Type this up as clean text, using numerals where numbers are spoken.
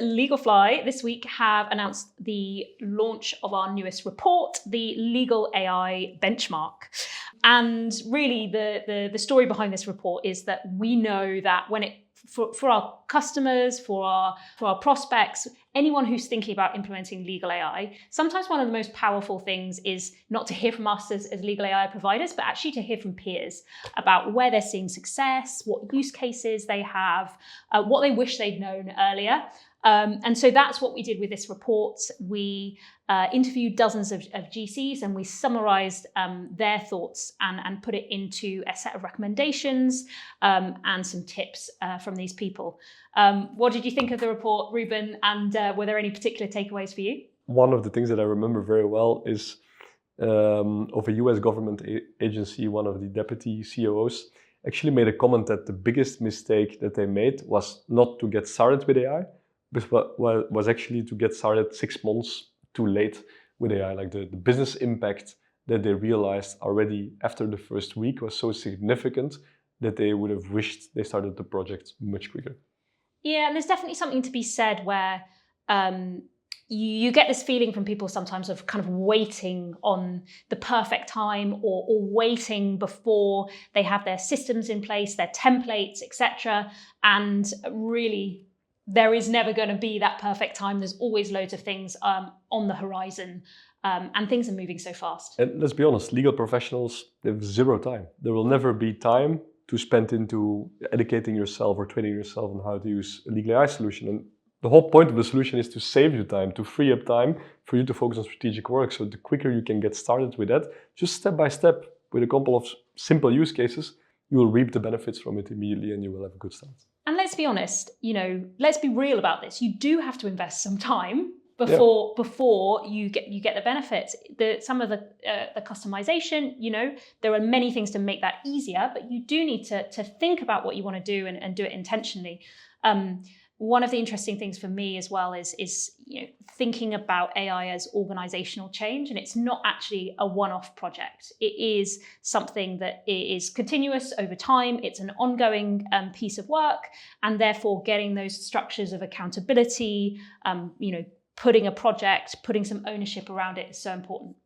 LEGALFLY this week have announced the launch of our newest report, the Legal AI Benchmark. And really the story behind this report is that we know that for our customers, for our prospects, anyone who's thinking about implementing legal AI, sometimes one of the most powerful things is not to hear from us as legal AI providers, but actually to hear from peers about where they're seeing success, what use cases they have, what they wish they'd known earlier. And so that's what we did with this report. We interviewed dozens of GCs and we summarized their thoughts and put it into a set of recommendations and some tips from these people. What did you think of the report, Ruben? And were there any particular takeaways for you? One of the things that I remember very well is of a US government agency, one of the deputy COOs actually made a comment that the biggest mistake that they made was not to get started with AI, but was actually to get started 6 months too late with AI. Like the business impact that they realized already after the first week was so significant that they would have wished they started the project much quicker. Yeah, and there's definitely something to be said where you get this feeling from people sometimes of kind of waiting on the perfect time or waiting before they have their systems in place, their templates, etc. And really, there is never going to be that perfect time. There's always loads of things on the horizon, and things are moving so fast. And let's be honest, legal professionals, they have zero time. There will never be time to spend into educating yourself or training yourself on how to use a legal AI solution. And the whole point of the solution is to save you time, to free up time for you to focus on strategic work. So the quicker you can get started with that, just step by step with a couple of simple use cases, you will reap the benefits from it immediately and you will have a good start. And let's be honest, let's be real about this. You do have to invest some time before you get the benefits. Some of the customization, there are many things to make that easier, but you do need to think about what you want to do and do it intentionally. One of the interesting things for me as well is thinking about AI as organizational change, and it's not actually a one-off project. It is something that is continuous over time. It's an ongoing piece of work, and therefore getting those structures of accountability, putting a project, putting some ownership around it is so important.